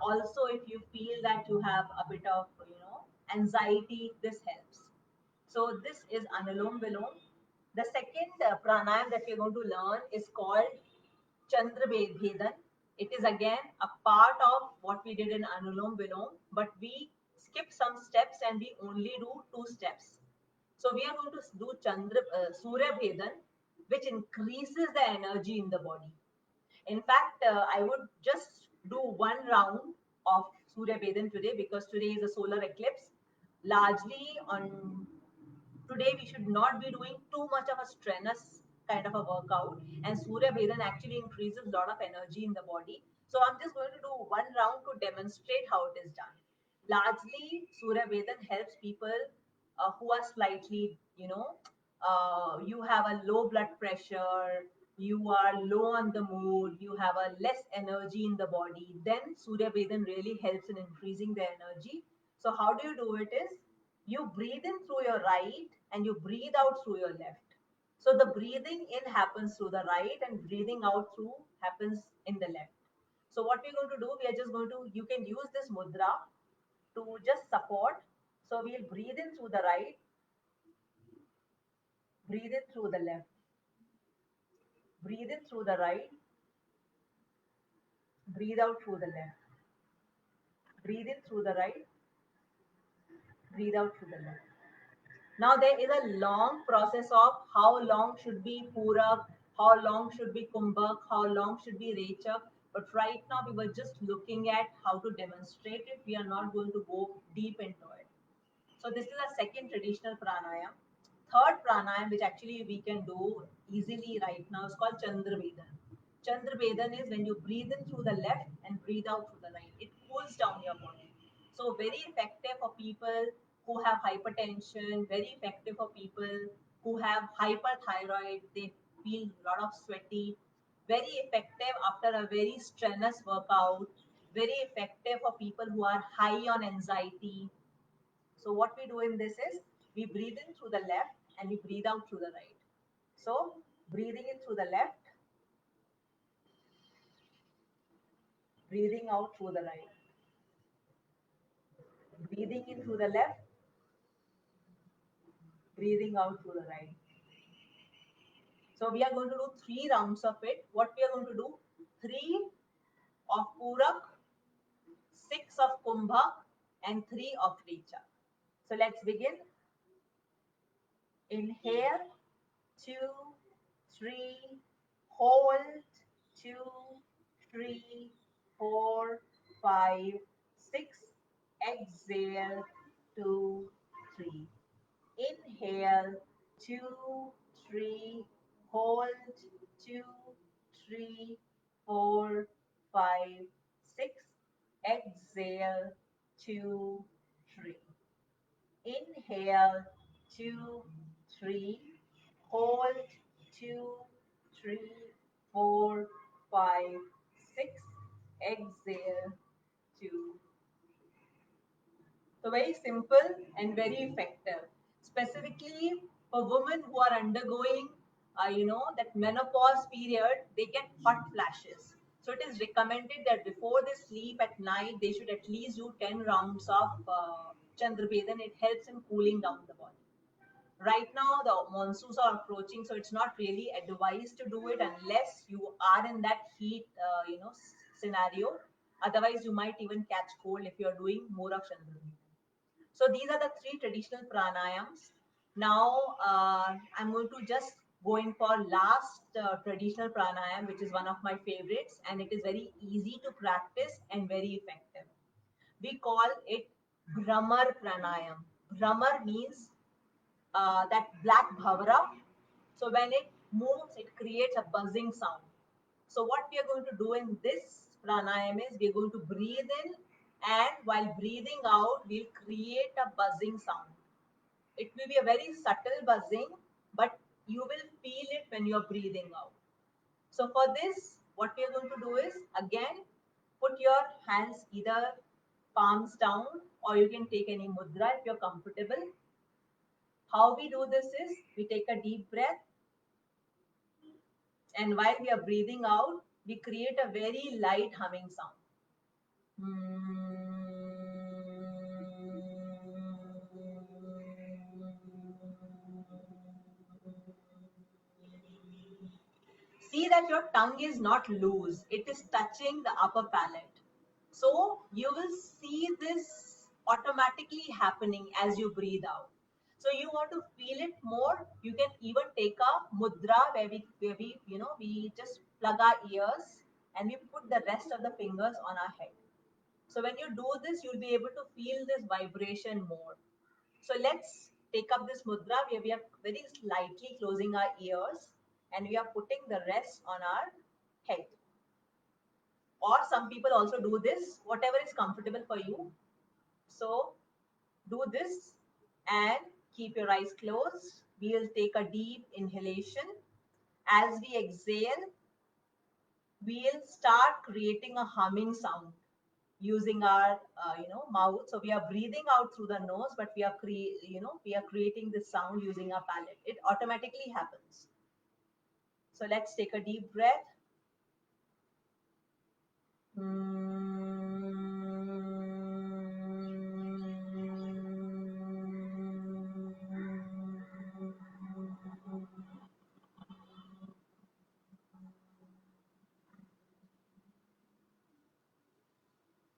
A: Also, if you feel that you have a bit of, anxiety, this helps. So this is Anulom Vilom. The second pranayam that we're going to learn is called Chandra Bhedan. It is again a part of what we did in Anulom Vilom, but we skip some steps and we only do two steps. So we are going to do Surya Bhedan, which increases the energy in the body. In fact, I would just do one round of Surya Bhedan today because today is a solar eclipse. Largely on today, we should not be doing too much of a strenuous kind of a workout. And Surya Bhedan actually increases a lot of energy in the body. So I'm just going to do one round to demonstrate how it is done. Largely, Surya Bhedan helps people who are slightly, you have a low blood pressure, you are low on the mood, you have a less energy in the body. Then Surya Bhedan really helps in increasing the energy. So how do you do it is, you breathe in through your right and you breathe out through your left. So the breathing in happens through the right and breathing out through happens in the left. So what we're going to do, we are just going to, you can use this mudra to just support. So we'll breathe in through the right, breathe in through the left, breathe in through the right, breathe out through the left, breathe in through the right, breathe out through the left. Now there is a long process of how long should be Purak, how long should be Kumbhak, how long should be Rechak. But right now we were just looking at how to demonstrate it. We are not going to go deep into it. So this is a second traditional pranayam. Third pranayam, which actually we can do easily right now, is called Chandra Vedan. Chandra Vedan is when you breathe in through the left and breathe out through the right. It cools down your body. So very effective for people who have hypertension, very effective for people who have hyperthyroid, they feel a lot of sweaty, very effective after a very strenuous workout, very effective for people who are high on anxiety. So what we do in this is, we breathe in through the left and we breathe out through the right. So breathing in through the left, breathing out through the right, breathing in through the left, breathing out through the right. So we are going to do 3 rounds of it. What we are going to do, 3 of Purak, 6 of Kumbha, and 3 of Recha. So let's begin. Inhale, 2, 3, hold, 2, 3, 4, 5, 6. Exhale, 2, 3. Inhale, 2, 3, hold, 2, 3, 4, 5, 6. Exhale, 2, 3. Inhale, 2, 3, hold, 2, 3, 4, 5, 6. Exhale, 2. So very simple and very effective. Specifically for women who are undergoing, that menopause period, they get hot flashes. So it is recommended that before they sleep at night, they should at least do 10 rounds of Chandra Bhedan. It helps in cooling down the body. Right now, the monsoons are approaching, so it's not really advised to do it unless you are in that heat, scenario. Otherwise, you might even catch cold if you're doing more of Chandra Bhedan. So these are the 3 traditional pranayams. Now I'm going to just go in for last traditional pranayam, which is one of my favorites, and it is very easy to practice and very effective. We call it Bhramar pranayam. Bhramar means that black bhavra. So when it moves, it creates a buzzing sound. So what we are going to do in this pranayam is, we are going to breathe in, and while breathing out, we'll create a buzzing sound. It will be a very subtle buzzing, but you will feel it when you're breathing out. So for this, what we are going to do is, again, put your hands either palms down, or you can take any mudra if you're comfortable. How we do this is, we take a deep breath, And while we are breathing out, we create a very light humming sound. See that your tongue is not loose, it is touching the upper palate. So you will see this automatically happening as you breathe out. So you want to feel it more, you can even take a mudra where we we just plug our ears and we put the rest of the fingers on our head. So when you do this, you'll be able to feel this vibration more. So let's take up this mudra where we are very slightly closing our ears and we are putting the rest on our head. Or some people also do this, whatever is comfortable for you. So do this and keep your eyes closed. We'll take a deep inhalation. As we exhale, we'll start creating a humming sound using our mouth. So we are breathing out through the nose, but we are creating this sound using our palate. It automatically happens. So let's take a deep breath.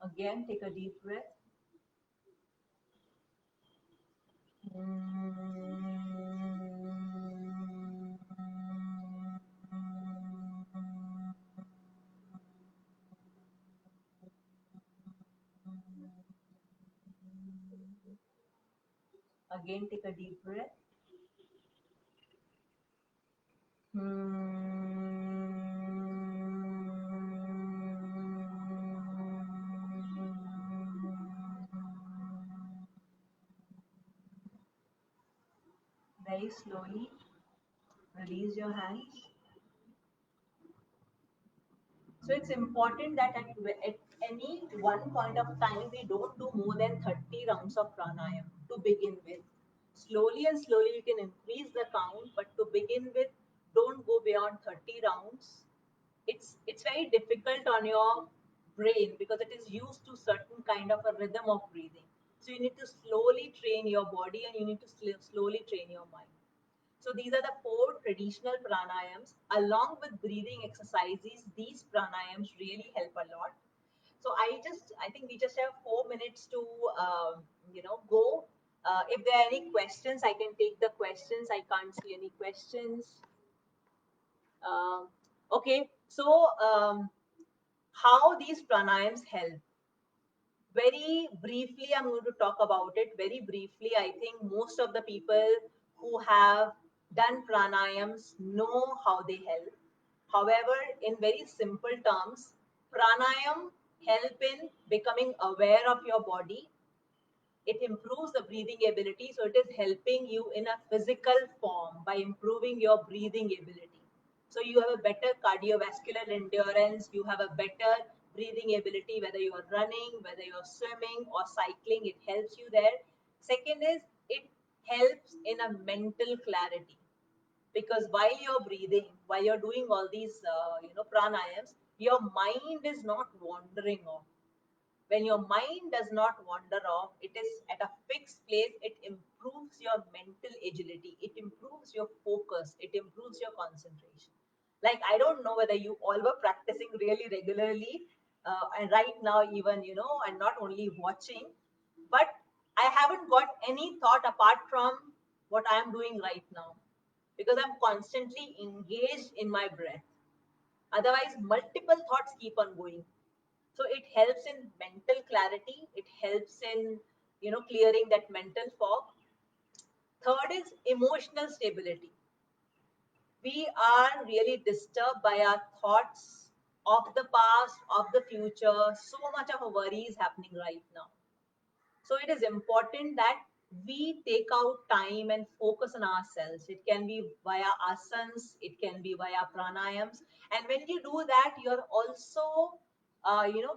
A: Again, take a deep breath. Again, take a deep breath. Very slowly release your hands. So it's important that at any one point of time, we don't do more than 30 rounds of pranayam to begin with. Slowly and slowly, you can increase the count, but to begin with, don't go beyond 30 rounds. It's very difficult on your brain because it is used to certain kind of a rhythm of breathing. So you need to slowly train your body and you need to slowly train your mind. So these are the four traditional pranayams. Along with breathing exercises, these pranayams really help a lot. So I think we just have 4 minutes to, go. If there are any questions, I can take the questions. I can't see any questions. Um, okay, so how these pranayams help? Very briefly, I'm going to talk about it. Very briefly, I think most of the people who have done pranayams know how they help. However, in very simple terms, pranayam help in becoming aware of your body. It improves the breathing ability, so it is helping you in a physical form by improving your breathing ability. So you have a better cardiovascular endurance, you have a better breathing ability, whether you are running, whether you're swimming or cycling, it helps you there. Second is it helps in a mental clarity, because while you're breathing, while you're doing all these pranayams, your mind is not wandering off. When your mind does not wander off, it is at a fixed place, it improves your mental agility, it improves your focus, it improves your concentration. Like, I don't know whether you all were practicing really regularly, and right now, even, and not only watching, but I haven't got any thought apart from what I am doing right now, because I'm constantly engaged in my breath. Otherwise, multiple thoughts keep on going. So it helps in mental clarity. It helps in, clearing that mental fog. Third is emotional stability. We are really disturbed by our thoughts of the past, of the future. So much of a worry is happening right now. So it is important that we take out time and focus on ourselves. It can be via asanas, it can be via pranayams. And when you do that, you're also,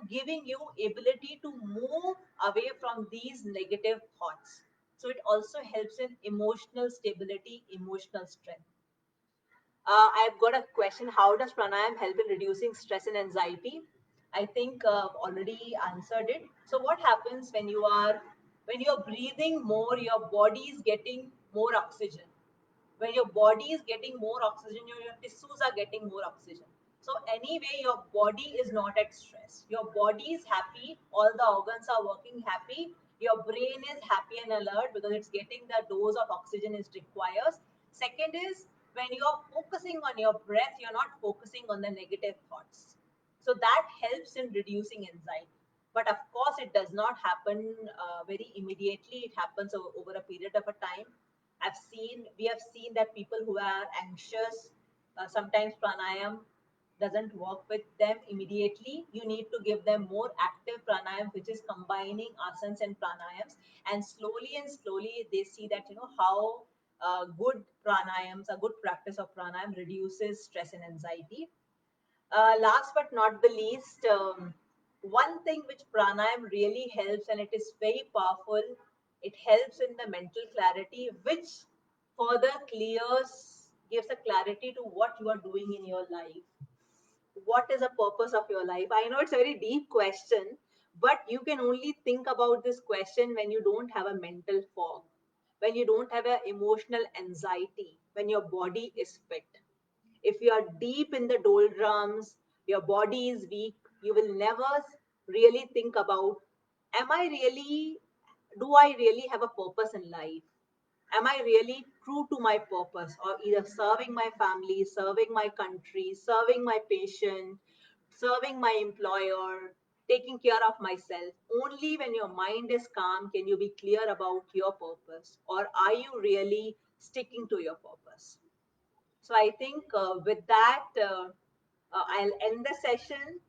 A: giving you ability to move away from these negative thoughts. So it also helps in emotional stability, emotional strength. I've got a question. How does pranayam help in reducing stress and anxiety? I think already answered it. So what happens when you're breathing more, your body is getting more oxygen. When your body is getting more oxygen, your tissues are getting more oxygen. So anyway, your body is not at stress. Your body is happy. All the organs are working happy. Your brain is happy and alert because it's getting the dose of oxygen it requires. Second is when you're focusing on your breath, you're not focusing on the negative thoughts. So that helps in reducing anxiety. But of course, it does not happen very immediately. It happens over a period of a time. We have seen that people who are anxious, sometimes pranayam doesn't work with them immediately. You need to give them more active pranayam, which is combining asanas and pranayams. And slowly they see that, how good pranayams, a good practice of pranayam reduces stress and anxiety. Last but not the least, one thing which pranayam really helps, and it is very powerful, it helps in the mental clarity, which further gives a clarity to what you are doing in your life. What is the purpose of your life? I know it's a very deep question, but you can only think about this question when you don't have a mental fog, when you don't have an emotional anxiety, when your body is fit. If you are deep in the doldrums, your body is weak, you will never really think about, am I really, do I really have a purpose in life? Am I really true to my purpose, or either serving my family, serving my country, serving my patient, serving my employer, taking care of myself? Only when your mind is calm can you be clear about your purpose, or are you really sticking to your purpose? So I think with that, I'll end the session.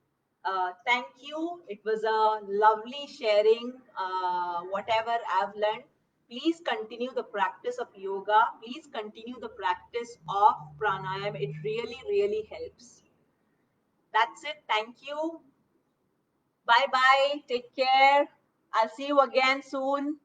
A: Thank you. It was a lovely sharing whatever I've learned. Please continue the practice of yoga. Please continue the practice of pranayam. It really helps. That's it. Thank you. Bye bye. Take care. I'll see you again soon.